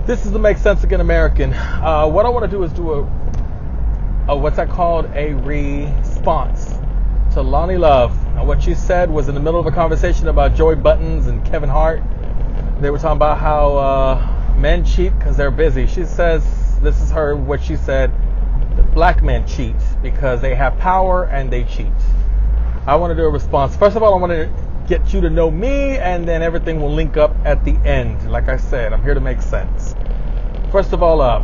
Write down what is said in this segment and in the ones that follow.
This is the Make Sense Again American. What I want to do is do a what's that called? A response to Loni Love. Now, what she said was in the middle of a conversation about Joey Buttons and Kevin Hart. They were talking about how men cheat because they're busy. She says, this is her, what she said, that black men cheat because they have power and they cheat. I want to do a response. First of all, I want to get you to know me, and then everything will link up at the end. Like I said, I'm here to make sense. First of all,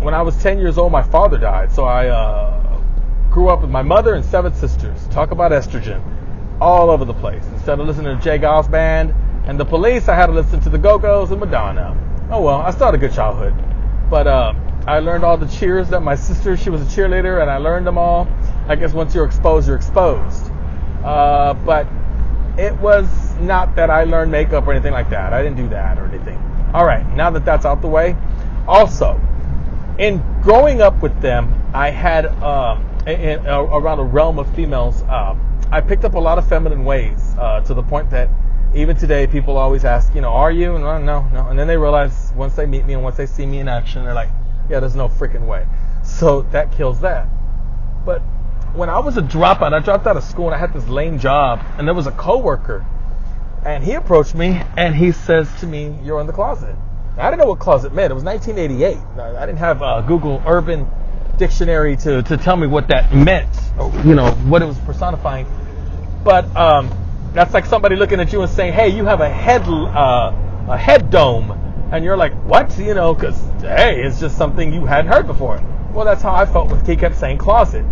when I was 10 years old, my father died. So I grew up with my mother and 7 sisters. Talk about estrogen. All over the place. Instead of listening to Jay Giles Band and the Police, I had to listen to the Go-Go's and Madonna. Oh well, I still had a good childhood. But I learned all the cheers that my sister, she was a cheerleader, and I learned them all. I guess once you're exposed, you're exposed. But it was not that I learned makeup or anything like that. I didn't do that or anything. All right, now that that's out the way. Also, in growing up with them, I had, around a realm of females, I picked up a lot of feminine ways, to the point that even today people always ask, are you? And no. And then they realize once they meet me and once they see me in action, they're like, yeah, there's no freaking way. So that kills that. But when I was a dropout, I dropped out of school and I had this lame job, and there was a coworker, and he approached me and he says to me, "You're in the closet." I didn't know what closet meant. It was 1988. I didn't have Google Urban Dictionary to tell me what that meant, or, what it was personifying. But that's like somebody looking at you and saying, "Hey, you have a head dome," and you're like, "What?" Because hey, it's just something you hadn't heard before. Well, that's how I felt when he kept saying closet.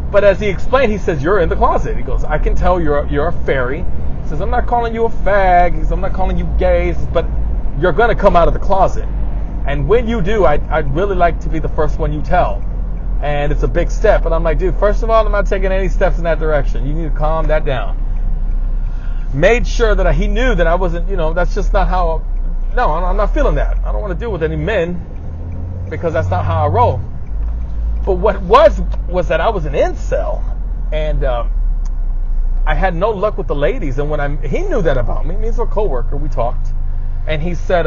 But as he explained, he says, "You're in the closet." He goes, "I can tell you're a fairy." He says, "I'm not calling you a fag." He says, "I'm not calling you gay." He says, "But you're going to come out of the closet. And when you do, I'd really like to be the first one you tell. And it's a big step." And I'm like, dude, first of all, I'm not taking any steps in that direction. You need to calm that down. Made sure that he knew that I wasn't, that's just not how, no, I'm not feeling that. I don't want to deal with any men because that's not how I roll. But what was that I was an incel, and I had no luck with the ladies. And he knew that about me. He's a coworker. We talked, and he said,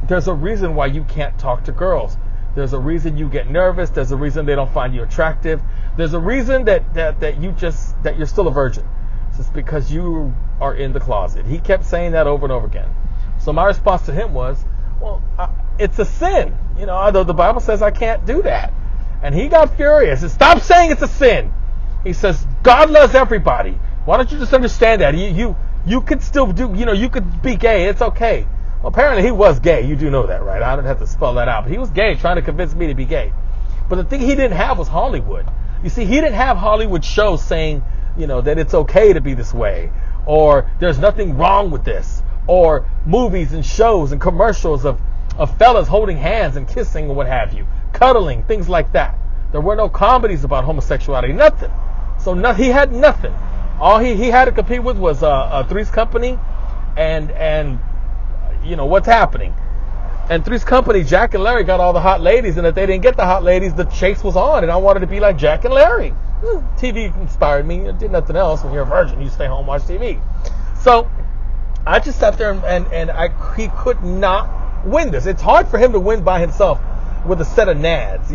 "There's a reason why you can't talk to girls. There's a reason you get nervous. There's a reason they don't find you attractive. There's a reason that you're still a virgin. It's because you are in the closet." He kept saying that over and over again. So my response to him was, "Well, it's a sin. Although the Bible says I can't do that." And he got furious. He said, "Stop saying it's a sin." He says, "God loves everybody. Why don't you just understand that? You could still do, you could be gay. It's okay." Well, apparently he was gay. You do know that, right? I don't have to spell that out. But he was gay, trying to convince me to be gay. But the thing he didn't have was Hollywood. You see, he didn't have Hollywood shows saying, that it's okay to be this way, or there's nothing wrong with this, or movies and shows and commercials of fellas holding hands and kissing and what have you. Cuddling, things like that. There were no comedies about homosexuality, nothing. So he had nothing. All he had to compete with was a Three's Company and what's happening. And Three's Company, Jack and Larry got all the hot ladies, and if they didn't get the hot ladies, the chase was on, and I wanted to be like Jack and Larry. TV inspired me. I did nothing else. When you're a virgin, you stay home, watch TV. So I just sat there and he could not win this. It's hard for him to win by himself with a set of nads,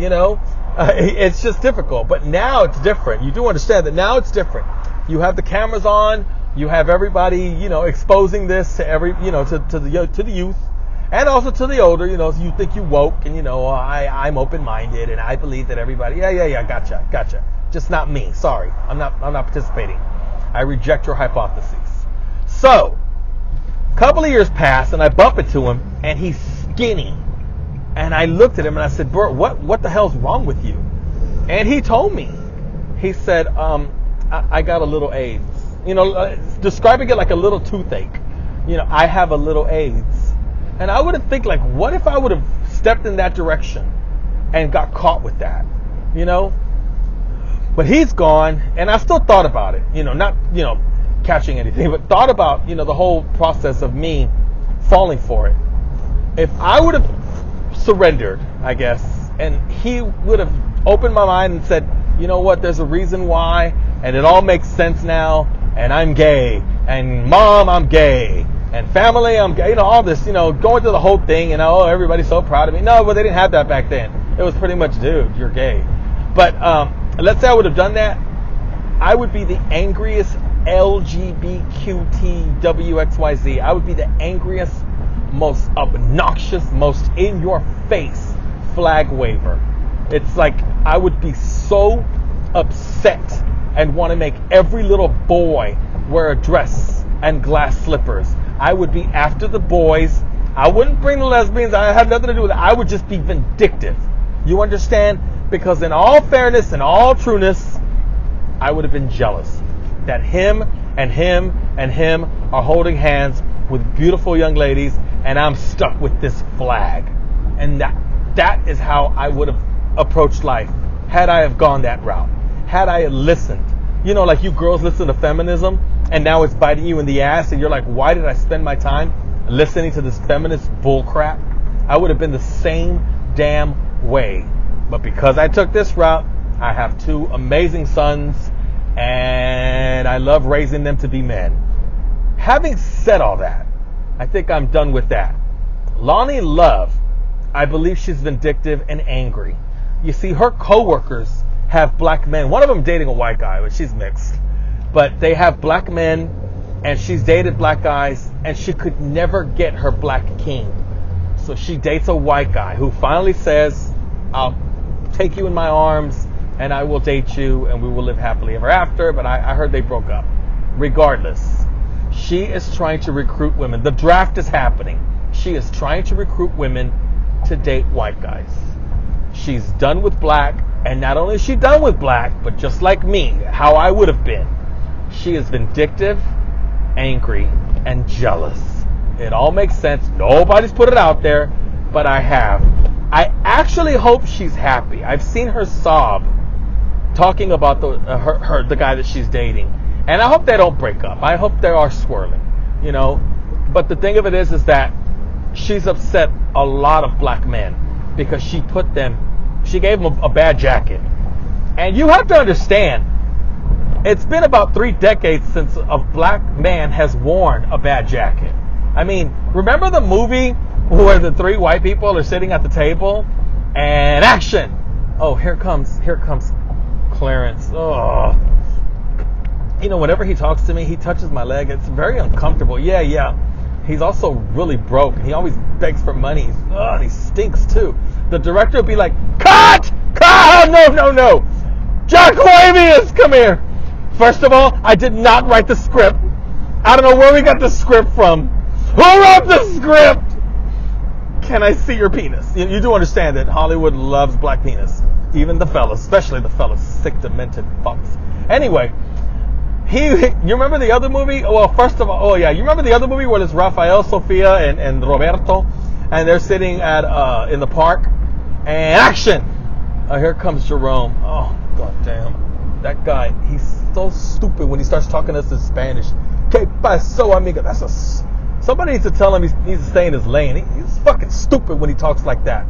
it's just difficult. But now it's different. You do understand that now it's different. You have the cameras on. You have everybody, exposing this to to the youth, and also to the older. So you think you woke, and I'm open-minded, and I believe that everybody. Yeah, gotcha. Just not me. Sorry, I'm not participating. I reject your hypotheses. So, a couple of years pass, and I bump into him, and he's skinny. And I looked at him and I said, "Bro, what the hell's wrong with you?" And he told me. He said, I got a little AIDS. Describing it like a little toothache. I have a little AIDS. And I would have think, like, what if I would have stepped in that direction and got caught with that? But he's gone, and I still thought about it. Not, catching anything, but thought about, the whole process of me falling for it. If I would have surrendered, I guess, and he would have opened my mind and said, "You know what, there's a reason why, and it all makes sense now, and I'm gay, and Mom, I'm gay, and family, I'm gay, all this, going through the whole thing, everybody's so proud of me. No, but they didn't have that back then. It was pretty much, dude, you're gay. But let's say I would have done that, I would be the angriest LGBTQTWXYZ. I would be the angriest, most obnoxious, most in your face flag waver. It's like I would be so upset and want to make every little boy wear a dress and glass slippers. I would be after the boys. I wouldn't bring the lesbians. I have nothing to do with it. I would just be vindictive. You understand? Because in all fairness and all trueness, I would have been jealous that him and him and him are holding hands with beautiful young ladies, and I'm stuck with this flag. And that is how I would have approached life had I have gone that route. Had I listened. Like you girls listen to feminism, and now it's biting you in the ass, and you're like, why did I spend my time listening to this feminist bullcrap? I would have been the same damn way. But because I took this route, I have 2 amazing sons, and I love raising them to be men. Having said all that, I think I'm done with that. Loni Love, I believe she's vindictive and angry. You see, her co-workers have black men. One of them dating a white guy, but she's mixed. But they have black men, and she's dated black guys, and she could never get her black king. So she dates a white guy who finally says, I'll take you in my arms, and I will date you, and we will live happily ever after. But I heard they broke up. Regardless, she is trying to recruit women. The draft is happening. She is trying to recruit women to date white guys. She's done with black, and not only is she done with black, but just like me, how I would have been, she is vindictive, angry, and jealous. It all makes sense. Nobody's put it out there, but I have. I actually hope she's happy. I've seen her sob talking about the guy that she's dating, and I hope they don't break up. I hope they are swirling, But the thing of it is that she's upset a lot of black men because she gave them a bad jacket. And you have to understand, it's been about 3 decades since a black man has worn a bad jacket. I mean, remember the movie where the 3 white people are sitting at the table and action? Oh, here comes Clarence. Oh, whenever he talks to me, he touches my leg. It's very uncomfortable. Yeah. He's also really broke. He always begs for money. Oh, he stinks too. The director will be like, cut! No. Jaquavius, come here. First of all, I did not write the script. I don't know where we got the script from. Who wrote the script? Can I see your penis? You do understand that Hollywood loves black penis. Even the fellas, especially the fellas, sick, demented fucks. Anyway, you remember the other movie? Well, first of all, you remember the other movie where it's Rafael, Sofia, and Roberto, and they're sitting in the park, and action! Here comes Jerome. Oh, goddamn. That guy, he's so stupid when he starts talking to us in Spanish. Que pasó, amiga? Somebody needs to tell him he needs to stay in his lane. He's fucking stupid when he talks like that.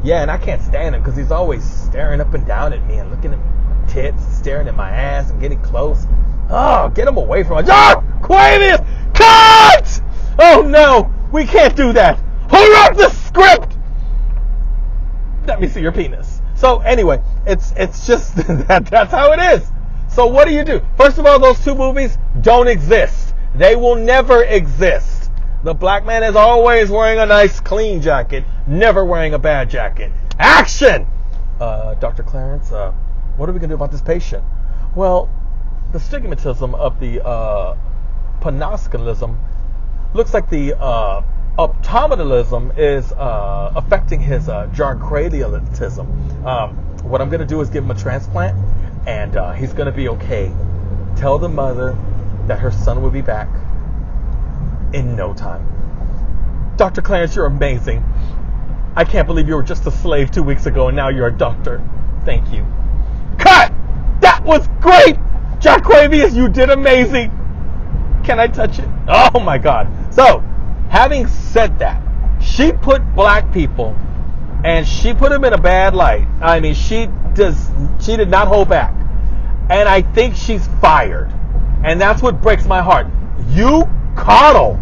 Yeah, and I can't stand him because he's always staring up and down at me and looking at my tits, staring at my ass and getting close. Oh, get him away from me. Oh, Quavius! Cut! Oh, no, we can't do that. Who wrote the script? Let me see your penis. So anyway, it's just that's how it is. So what do you do? First of all, those 2 movies don't exist. They will never exist. The black man is always wearing a nice clean jacket, never wearing a bad jacket. Action! Dr. Clarence, what are we going to do about this patient? Well, the stigmatism of the panoscalism looks like the optometalism is affecting his jarcranialism. What I'm going to do is give him a transplant, and he's going to be okay. Tell the mother that her son will be back in no time. Dr. Clarence, you're amazing. I can't believe you were just a slave 2 weeks ago, and now you're a doctor. Thank you. Cut! That was great! Jaquavius, you did amazing. Can I touch it? Oh my God. So, having said that, she put black people, and she put them in a bad light. I mean, she did not hold back. And I think she's fired. And that's what breaks my heart. You coddle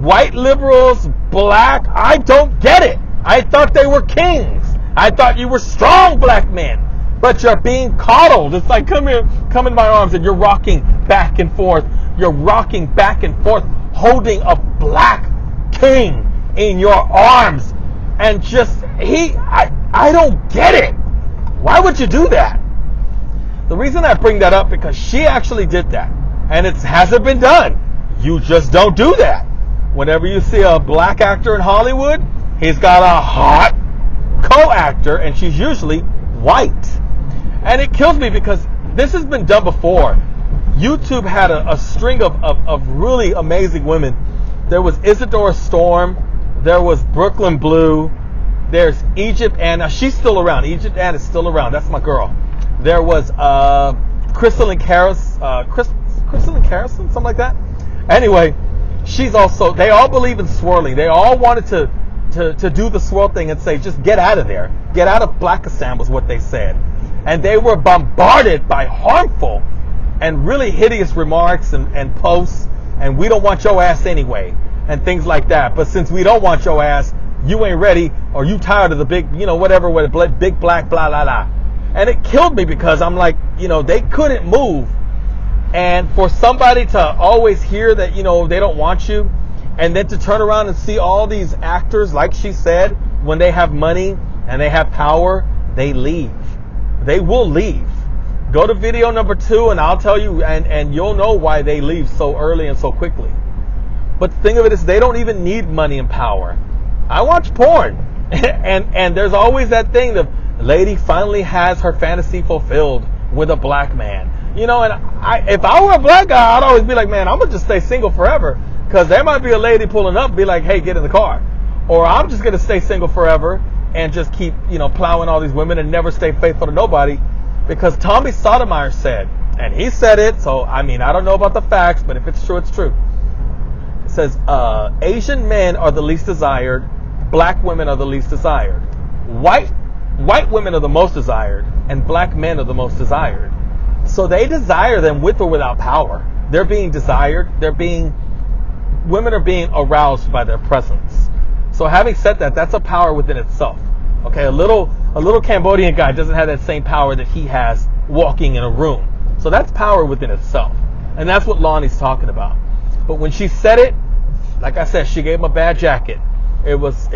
white liberals, black, I don't get it. I thought they were kings. I thought you were strong black men. But you're being coddled. It's like, come here, come in my arms, and you're rocking back and forth. You're rocking back and forth, holding a black king in your arms. And just, I don't get it. Why would you do that? The reason I bring that up, because she actually did that. And it hasn't been done. You just don't do that. Whenever you see a black actor in Hollywood, he's got a hot co-actor, and she's usually white. And it kills me because this has been done before. YouTube had a string of really amazing women. There was Isadora Storm. There was Brooklyn Blue. There's Egypt Anna. She's still around. Egypt Anna is still around. That's my girl. There was Crystal Carrison, something like that. Anyway, she's also, they all believe in swirling. They all wanted to do the swirl thing and say, just get out of there. Get out of Blackistan was what they said. And they were bombarded by harmful and really hideous remarks and posts, and we don't want your ass anyway, and things like that. But since we don't want your ass, you ain't ready, or you tired of the big, whatever, big black, blah, blah, blah. And it killed me because I'm like, they couldn't move. And for somebody to always hear that, they don't want you, and then to turn around and see all these actors, like she said, when they have money and they have power, they leave. They will leave. Go to video number 2 and I'll tell you, and you'll know why they leave so early and so quickly. But the thing of it is, they don't even need money and power. I watch porn, and there's always that thing, the lady finally has her fantasy fulfilled with a black man. And if I were a black guy, I'd always be like, man, I'm going to just stay single forever. Because there might be a lady pulling up, be like, hey, get in the car. Or I'm just going to stay single forever and just keep, plowing all these women and never stay faithful to nobody. Because Tommy Sotomayor said, and he said it, so, I don't know about the facts, but if it's true, it's true. It says, Asian men are the least desired, black women are the least desired. White women are the most desired, and black men are the most desired. So they desire them with or without power. They're being desired. Women are being aroused by their presence. So having said that, that's a power within itself. Okay, a little Cambodian guy doesn't have that same power that he has walking in a room. So that's power within itself. And that's what Loni's talking about. But when she said it, like I said, she gave him a bad jacket. It was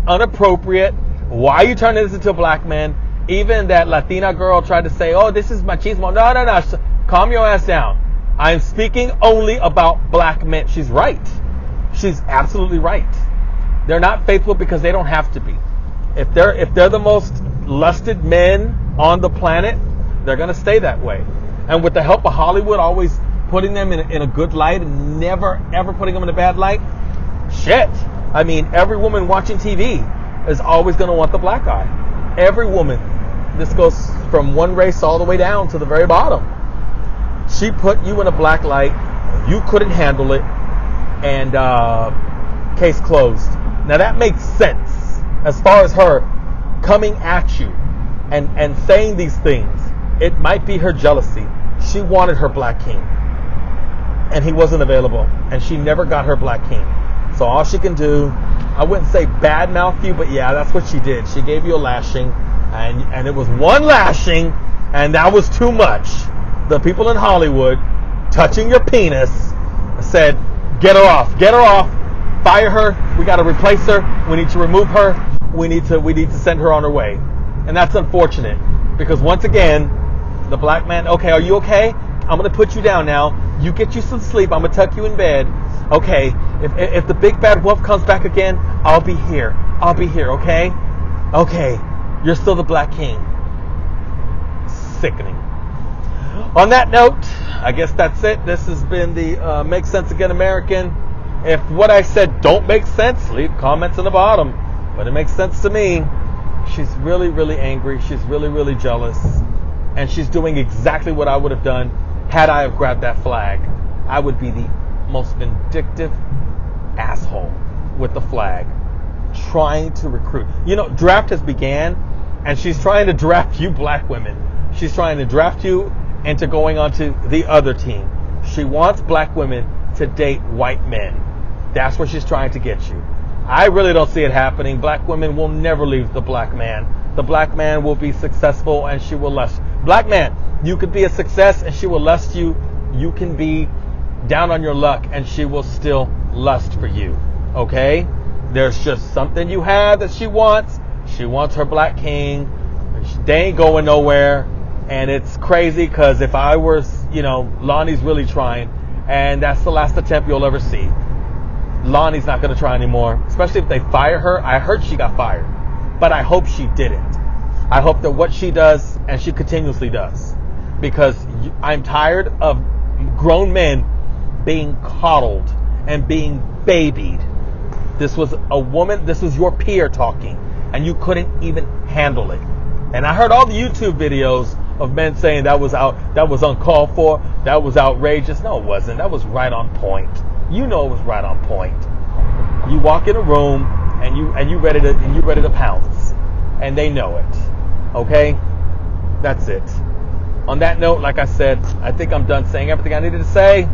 inappropriate. Why are you turning this into a black man? Even that Latina girl tried to say, oh, this is machismo. No. Calm your ass down. I'm speaking only about black men. She's right. She's absolutely right. They're not faithful because they don't have to be. If they're the most lusted men on the planet, they're going to stay that way. And with the help of Hollywood always putting them in a good light and never, ever putting them in a bad light, shit. Every woman watching TV is always going to want the black guy. Every woman. This goes from one race all the way down to the very bottom. She put you in a black light. You couldn't handle it. And case closed. Now that makes sense as far as her coming at you and saying these things. It might be her jealousy. She wanted her black king. And he wasn't available. And she never got her black king. So all she can do, I wouldn't say badmouth you, but yeah, that's what she did. She gave you a lashing. And it was one lashing, and that was too much. The people in Hollywood touching your penis said, get her off, fire her, we got to replace her, we need to remove her, we need to send her on her way. And that's unfortunate, because once again, the black man, okay, are you okay? I'm going to put you down now. You get you some sleep, I'm going to tuck you in bed. Okay, if the big bad wolf comes back again, I'll be here, okay? Okay. You're still the black king. Sickening. On that note, I guess that's it. This has been the Make Sense Again American. If what I said don't make sense, leave comments in the bottom. But it makes sense to me. She's really, really angry. She's really, really jealous. And she's doing exactly what I would have done had I have grabbed that flag. I would be the most vindictive asshole with the flag. Trying to recruit. Draft has began, and she's trying to draft you black women. She's trying to draft you into going on to the other team. She wants black women to date white men. That's where she's trying to get you. I really don't see it happening. Black women will never leave the black man. The black man will be successful and she will lust. Black man, you could be a success and she will lust you. You can be down on your luck and she will still lust for you. Okay? There's just something you have that she wants. She wants her black king. They ain't going nowhere. And it's crazy because if I was, Loni's really trying. And that's the last attempt you'll ever see. Loni's not going to try anymore. Especially if they fire her. I heard she got fired. But I hope she didn't. I hope that what she does, and she continuously does. Because I'm tired of grown men being coddled and being babied. This was a woman, this was your peer talking, and you couldn't even handle it. And I heard all the YouTube videos of men saying that was uncalled for, that was outrageous. No, it wasn't. That was right on point. You know it was right on point. You walk in a room and you ready to pounce, and they know it. Okay, that's it. On that note, like I said, I think I'm done saying everything I needed to say.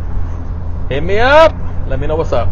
Hit me up. Let me know what's up.